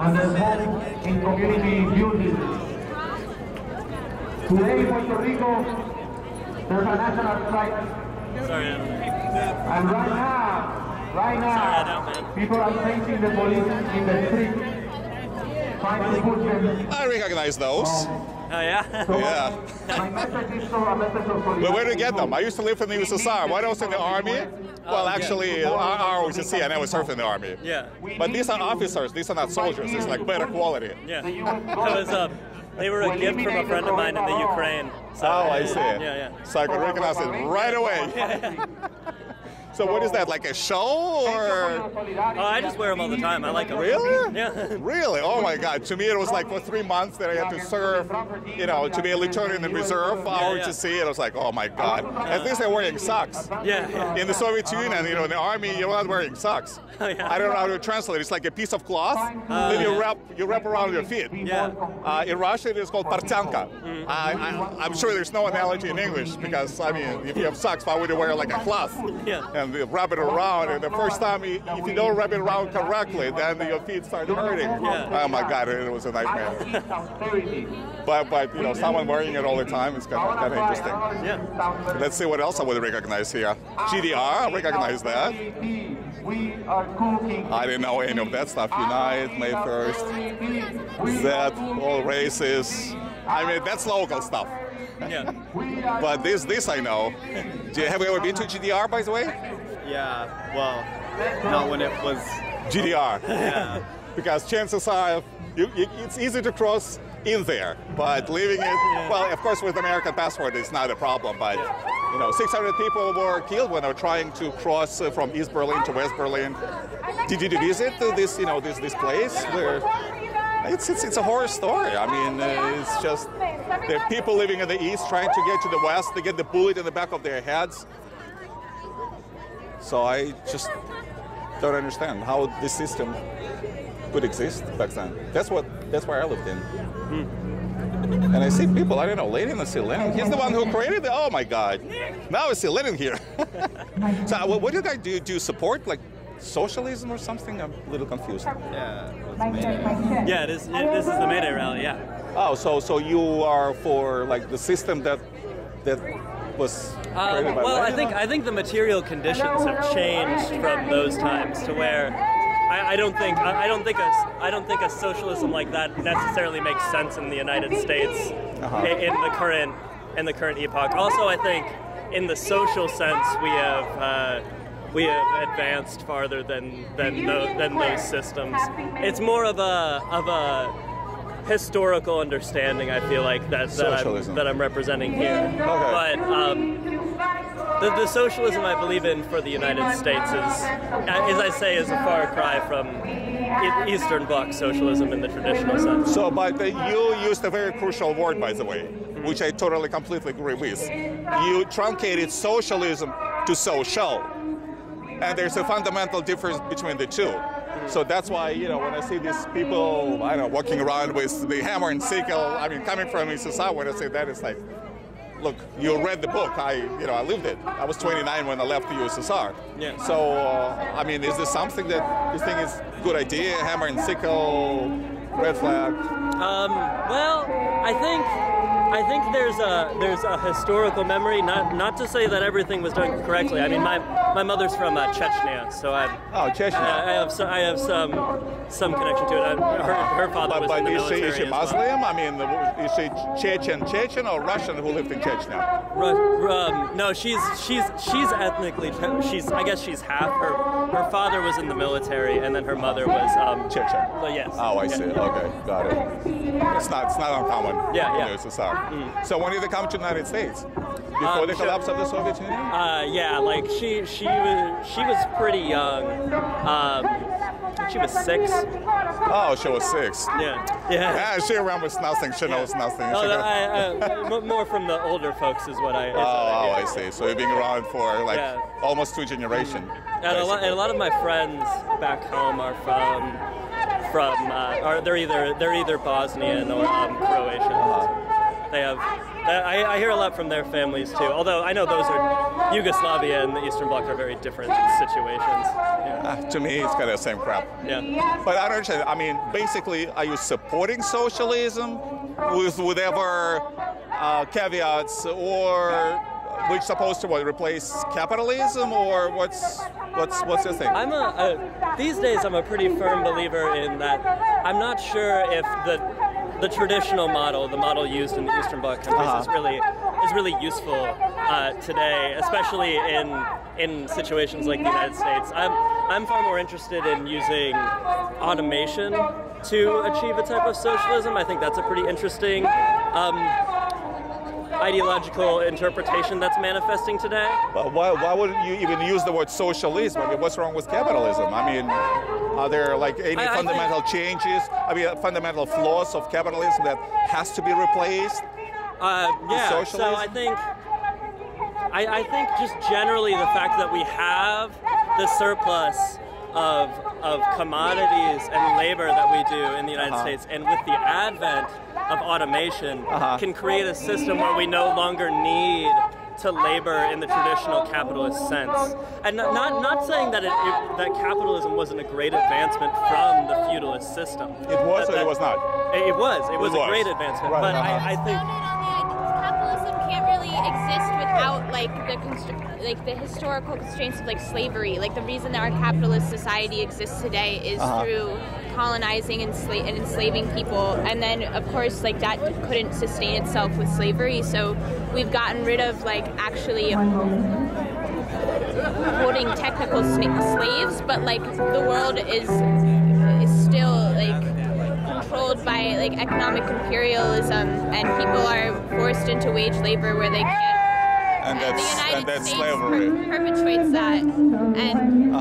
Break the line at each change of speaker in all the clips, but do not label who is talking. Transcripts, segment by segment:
and their homes in community buildings. Today in Puerto Rico, there's a national strike.
Sorry,
And right now, people are facing the police in the street, trying to put them.
I recognize those.
Oh, yeah?
So
Yeah.
my message is so a message of solidarity.
But where do you get them? I used to live in the USSR. When I was in the army, well, actually, ROTC, and I was serving in the army.
Yeah.
But these are officers. These are not soldiers. It's like better quality.
Yeah. They were a gift from a friend of mine in the Ukraine. So,
Oh, I see.
Yeah.
So I could recognize it right away. So what is that, like a show or?
Oh, I just wear them all the time. I like them.
Really?
Yeah.
Really? Oh my God. To me, it was like for 3 months that I had to serve, you know, to be a lieutenant in the reserve, to see it. I was like, oh my God. At least they're wearing socks.
Yeah.
In the Soviet Union, you know, in the army, you're not wearing socks.
Oh, yeah.
I don't know how to translate it. It's like a piece of cloth that you wrap around your feet.
Yeah.
In Russian, it's called partyanka. I'm sure there's no analogy in English because, I mean, if you have socks, why would you wear like a cloth?
Yeah.
And wrap it around, and the first time, if you don't wrap it around correctly, then your feet start hurting.
Yeah.
Oh my God, it was a nightmare. but you know, someone wearing it all the time is kind of interesting.
Yeah.
Let's see what else I would recognize here. GDR, I recognize that. I didn't know any of that stuff. Unite, May 1st, Z, all races. I mean, that's local stuff.
Yeah.
But this I know. Have you ever been to GDR, by the way?
Yeah, well, not when it was
GDR.
Yeah.
Because chances are it's easy to cross in there, but leaving it, well, of course with American passport it's not a problem, but you know, 600 people were killed when they were trying to cross from East Berlin to West Berlin. Did you visit this, you know, this place where it's a horror story? I mean, it's just there are people living in the East trying to get to the West. They get the bullet in the back of their heads. So I just don't understand how this system could exist back then. That's where I lived in. And I see people, I don't know, Lenin, I see Lenin. He's the one who created it. Oh my God. Now I see Lenin here. So what do you guys do? Do you support like socialism or something? I'm a little confused.
Yeah.
Yeah, this is the May Day rally, yeah.
Oh, so you are for like the system that was created by
well,
Lenin?
I think the material conditions have changed from those times to where I don't think a socialism like that necessarily makes sense in the United States in the current epoch. Also, I think in the social sense we have advanced farther than those systems. It's more of a historical understanding, I feel like, that I'm representing here.
Okay.
But the socialism I believe in for the United States is, as I say, is a far cry from Eastern Bloc socialism in the traditional sense.
So, but you used a very crucial word, by the way, which I totally, completely agree with. You truncated socialism to social. And there's a fundamental difference between the two. So that's why, you know, when I see these people, I don't know, walking around with the hammer and sickle, I mean, coming from USSR, when I say that, it's like, look, you read the book. I lived it. I was 29 when I left the USSR.
Yeah.
So, I mean, is this something that you think is a good idea? Hammer and sickle, red flag?
Well, I think there's a historical memory. Not to say that everything was done correctly. I mean, my mother's from Chechnya, so
Chechnya.
I have some connection to it. Her father was in the military.
Is she Muslim? I mean, is she Chechen or Russian who lived in Chechnya?
No, she's ethnically. I guess she's half. Her father was in the military, and then her mother was
Chechen.
Well, yes.
Oh, I see. Okay, got it. It's not uncommon.
Yeah.
In the USSR. So when did they come to the United States? Before the collapse of the Soviet Union?
Yeah, like she was pretty young. She was 6.
Oh, she was 6.
Yeah.
She remembers nothing. She knows nothing.
More from the older folks is what I.
I see. So you've been around for like almost 2 generations.
And a lot of my friends back home are they're either Bosnian or Croatian. They have I hear a lot from their families too. Although I know those are Yugoslavia and the Eastern Bloc are very different situations. Yeah.
To me, it's kind of the same crap.
Yeah.
But I don't understand. I mean, basically, are you supporting socialism with whatever caveats, or which supposed to replace capitalism, or what's your thing?
These days I'm a pretty firm believer in that. I'm not sure if the traditional model, the model used in the Eastern Bloc countries, is really useful today, especially in situations like the United States. I'm far more interested in using automation to achieve a type of socialism. I think that's a pretty interesting ideological interpretation that's manifesting today.
But why wouldn't you even use the word socialism? I mean, what's wrong with capitalism? I mean, are there like any fundamental changes? I mean, fundamental flaws of capitalism that has to be replaced?
Yeah. So I think just generally the fact that we have the surplus of commodities and labor that we do in the United States, and with the advent of automation, can create a system where we no longer need to labor in the traditional capitalist sense. And not saying that that capitalism wasn't a great advancement from the feudalist system.
It was or it was not?
It was a great advancement.
Right.
But I think
capitalism can't really exist without the historical constraints of slavery. Like the reason that our capitalist society exists today is through colonizing and enslaving people, and then of course that couldn't sustain itself with slavery, so we've gotten rid of actually holding technical slaves, but the world is still controlled by economic imperialism, and people are forced into wage labor where they can't.
And
the United
that's
States
slavery.
Perpetuates that. And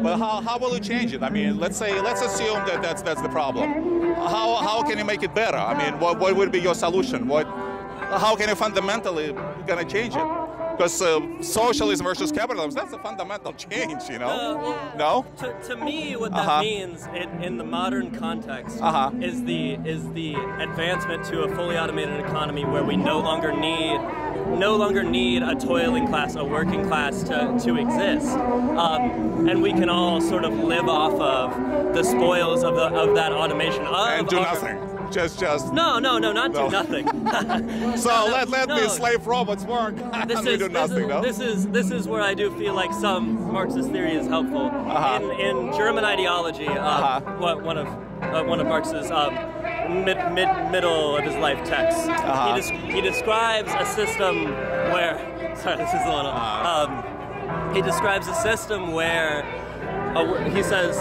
But how will you change it? I mean, let's assume that that's the problem. How can you make it better? I mean, what would be your solution? How can you fundamentally gonna change it? Because socialism versus capitalism, that's a fundamental change, you know? No?
To me, what that means in the modern context is the advancement to a fully automated economy where we no longer need a toiling class, a working class to exist, and we can all sort of live off of the spoils of that automation.
And do nothing. Just
no, not do nothing.
So let the slave robots work.
This is where I do feel like some Marxist theory is helpful. In German ideology, one of Marx's middle of his life texts, he describes a system where he describes a system where he says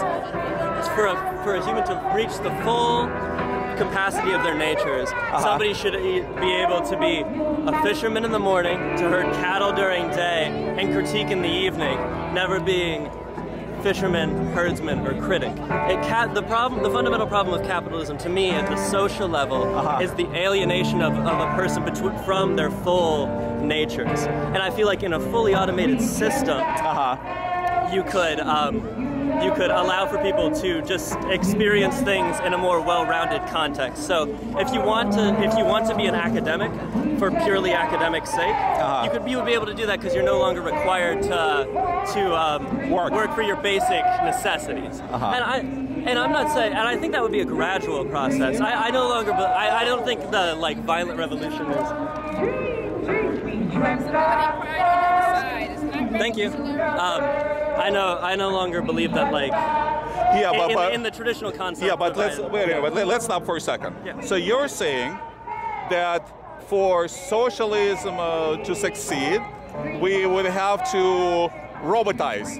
for a human to reach the full capacity of their natures, somebody should be able to be a fisherman in the morning, to herd cattle during day, and critique in the evening, never being fisherman, herdsman, or critic. The fundamental problem of capitalism, to me, at the social level, is the alienation of a person from their full natures. And I feel like in a fully automated system, you could allow for people to just experience things in a more well-rounded context. So if you want to be an academic for purely academic sake, you would be able to do that because you're no longer required to work for your basic necessities. And I'm not saying, and I think that would be a gradual process. I don't think the violent revolution is. Thank you. I no longer believe that in the traditional concept.
Yeah, but let's stop for a second.
Yeah.
So you're saying that for socialism to succeed, we would have to robotize,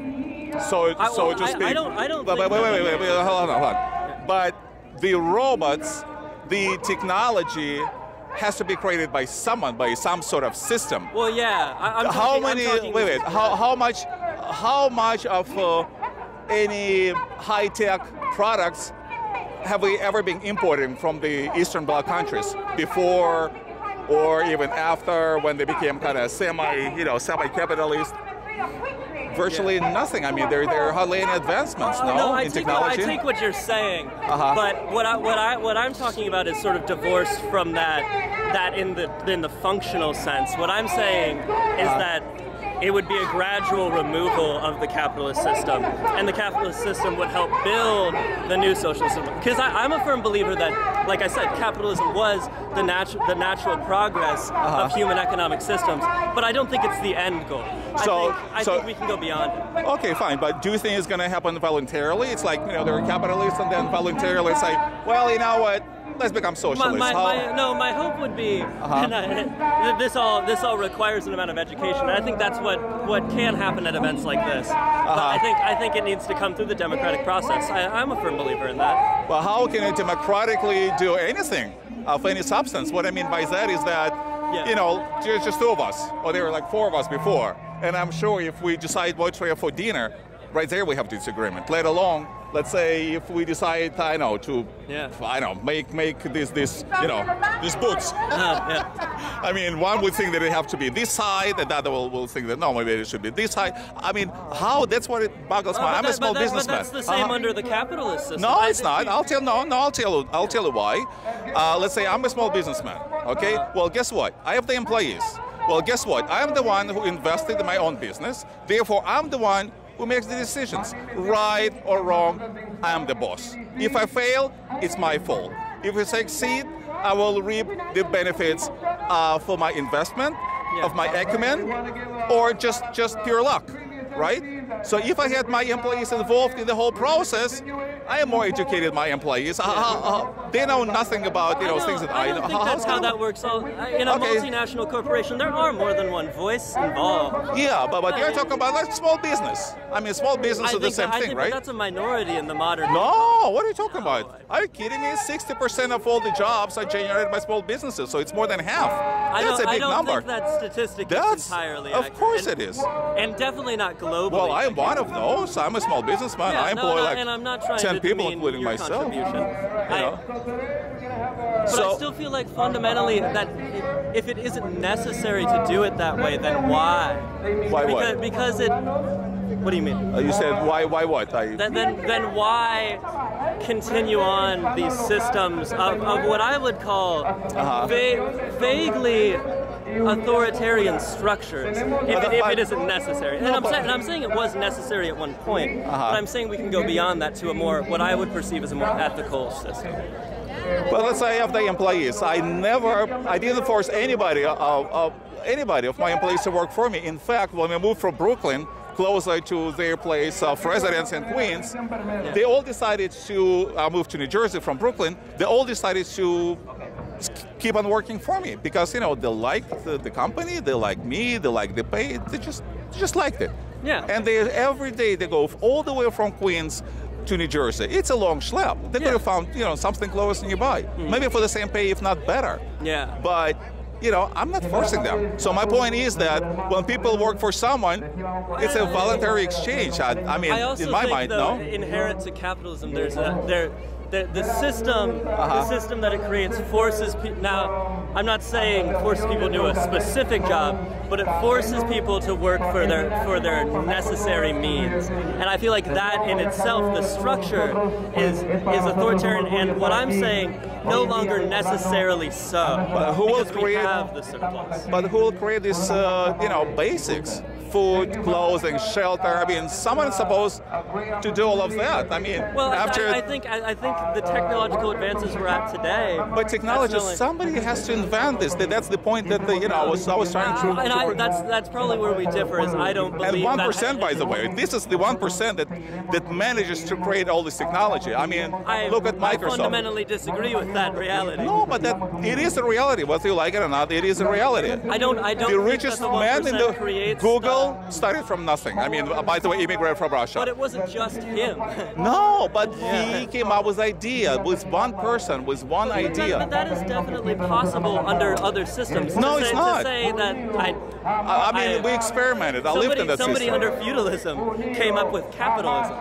so to speak.
I don't.
Wait, hold on. But the robots, the technology, has to be created by someone, by some sort of system.
Well, yeah.
How much of any high-tech products have we ever been importing from the Eastern Bloc countries before, or even after, when they became kind of semi-capitalist? virtually nothing. I mean, there are hardly any advancements, in technology.
I take what you're saying, but what I'm talking about is sort of divorced from that in the functional sense. What I'm saying is that it would be a gradual removal of the capitalist system, and the capitalist system would help build the new socialism. Because I'm a firm believer that, like I said, capitalism was the natural progress of human economic systems, but I don't think it's the end goal. I think we can go beyond it.
Okay, fine, but do you think it's going to happen voluntarily? It's like, there are capitalists, and then voluntarily say, well, you know what? Let's become socialists.
My hope would be, and this all requires an amount of education, and I think that's what can happen at events like this. But I think it needs to come through the democratic process. I'm a firm believer in that.
Well, how can you democratically do anything of any substance? What I mean by that is that, there's just two of us, or there were like four of us before, and I'm sure if we decide what to have for dinner, right there we have disagreement, let alone, let's say, if we decide, to make these books. I mean, one would think that it have to be this side, and the other will think that no, maybe it should be this side. I mean, how? That's what it boggles my. I'm a small businessman.
But that's the same under the capitalist system.
No, it's not. I'll tell you why. Let's say I'm a small businessman. Okay. Well, guess what? I have the employees. Well, guess what? I am the one who invested in my own business. Therefore, I'm the one who makes the decisions. Right or wrong, I am the boss. If I fail, it's my fault. If I succeed, I will reap the benefits for my investment, of my acumen, or just pure luck, right? So if I had my employees involved in the whole process, I am more educated my employees. They know nothing about things that I know.
I don't think that's how that works. In a multinational corporation, there are more than one voice involved.
Yeah, but you're talking about like small business. I mean, small business is the same thing, right?
That's a minority in the modern.
No, what are you talking about? Are you kidding me? 60% of all the jobs are generated by small businesses, so it's more than half. That's a big number.
I don't think that statistic is entirely accurate.
Of course it is.
And definitely not globally.
Well, I'm one of those. I'm a small businessman. I employ
and I'm not trying
10
to
people,
demean
including
your
myself.
But I still feel like fundamentally that if it isn't necessary to do it that way, then why?
Why what?
Because it. What do you mean?
You said why what?
Then why continue on these systems of what I would call vaguely authoritarian structures if it isn't necessary. And I'm saying it was necessary at one point, but I'm saying we can go beyond that to a more, what I would perceive as a more ethical system.
Well, let's say I have the employees. I didn't force anybody of my employees to work for me. In fact, when we moved from Brooklyn closer to their place of residence in Queens, they all decided to move to New Jersey from Brooklyn. They all decided to keep on working for me because they like the company, they like me, they like the pay, they just liked it.
Yeah.
And every day they go all the way from Queens to New Jersey. It's a long schlep. They could have found something close nearby, maybe for the same pay, if not better.
Yeah.
But I'm not forcing them. So my point is that when people work for someone, it's a voluntary exchange. I mean, in my mind, no.
Inherent to capitalism, there's the system that it creates forces people. Now, I'm not saying forces people to do a specific job, but it forces people to work for their necessary means. And I feel like that in itself, the structure is authoritarian. And what I'm saying, no longer necessarily so.
But who will create
the surplus?
But who will create these basics? Food, clothing, shelter. I mean, someone's supposed to do all of that. I mean,
well,
after
I think the technological advances we're at today.
But technology, somebody has to invent this. That's the point that I was trying to.
That's probably where we differ. Is I don't believe.
And 1%, by the way, this is the 1% that manages to create all this technology. I mean, look at Microsoft.
I fundamentally disagree with that reality.
No, but it is a reality. Whether you like it or not, it is a reality.
I don't.
The richest man in the Google started from nothing. I mean, by the way, immigrated from Russia.
But it wasn't just him.
No, but he came up with idea, with one person, with one idea.
But that is definitely possible under other systems.
No, it's not.
To say that
I mean, we experimented. I lived in that
somebody
system.
under feudalism came up with capitalism.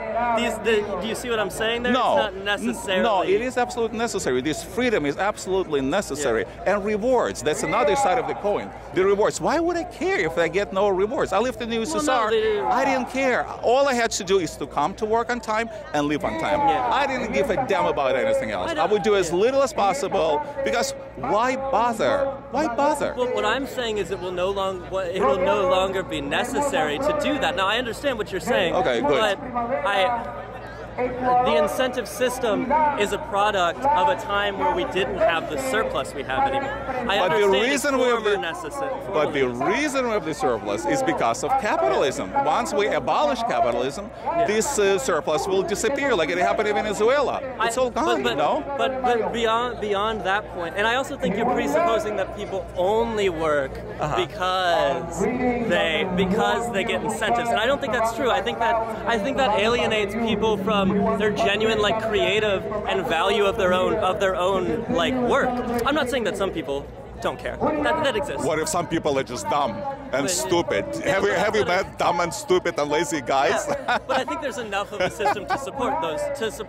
Do you see what I'm saying there?
No,
it's not necessarily.
No, it is absolutely necessary. This freedom is absolutely necessary. Yeah. And rewards, that's another side of the coin. The rewards. Why would I care if I get no rewards? I lived in the USSR. I didn't care. All I had to do is to come to work on time and leave on time. Yeah. I didn't give a damn about anything else. I would do as little as possible because why bother? Why bother?
Well, what I'm saying is it will no longer be necessary to do that. Now, I understand what you're saying.
Okay, good.
But the incentive system is a product of a time where we didn't have the surplus we have anymore. But the reason we have the surplus is because of capitalism. Once we abolish capitalism, this surplus will disappear, like it happened in Venezuela. It's all gone, But beyond that point, and I also think you're presupposing that people only work because they get incentives, and I don't think that's true. I think that alienates people from their genuine creative and value of their own work. I'm not saying that some people don't care. That exists.
What if some people are just dumb and stupid? Have you met dumb and stupid and lazy guys?
Yeah, but I think there's enough of a system to support those.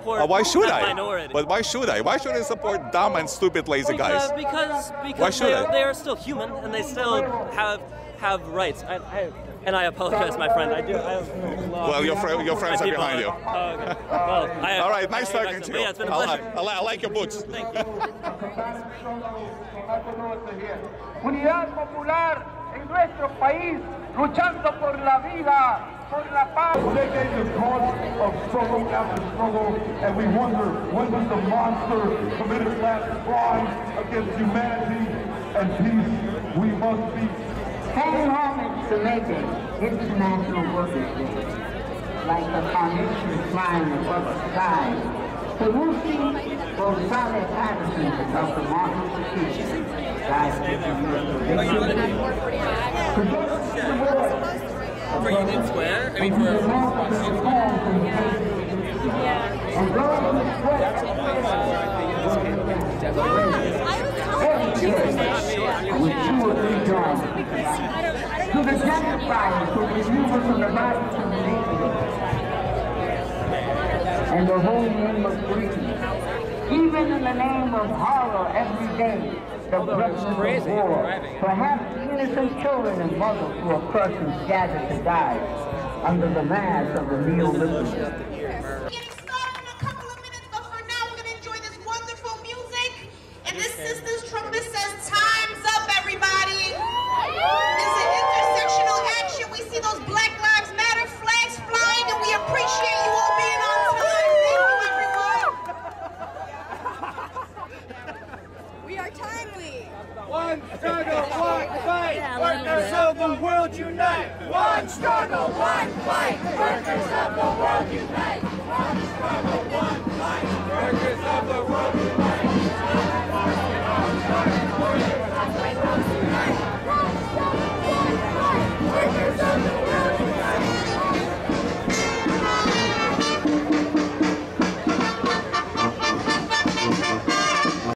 Why should I?
Minority.
But why should I? Why should I support dumb and stupid lazy guys?
Because they are still human and they still have rights. And I apologize, my friend.
Well, your friends are behind you.
Oh, okay. Well,
all right, nice talking to you.
Yeah, it's been a pleasure.
I like your boots.
Thank you.
Unidad popular en nuestro país, luchando por la vida, por la paz. Decades of cause of struggle after struggle, and we wonder when does the monster commit its last crime against humanity and peace. We must be.
Paying homage to making International Workers' Day, like the foundation flying above the sky, to Lucy Rosales Patterson of the Martin Luther King, died 50 years
For Union Square? I mean, for...
And those who sweat with 2 or 3 jobs. To the genocides who remove us from the bodies of the nation and the holy name of freedom. Even in the name of horror every day, the brotherhood of war. Perhaps innocent children and mothers who are crushed and scattered to die under the mass of the neoliberals.
Sister's trumpet says, time's up, everybody. This is intersectional action. We see those Black Lives Matter flags flying, and we appreciate you all being on time. Thank you, everyone.
We are timely.
One struggle, one fight. Workers of the world unite. One struggle, one fight. Workers of the world unite. One struggle, one fight. Workers of the world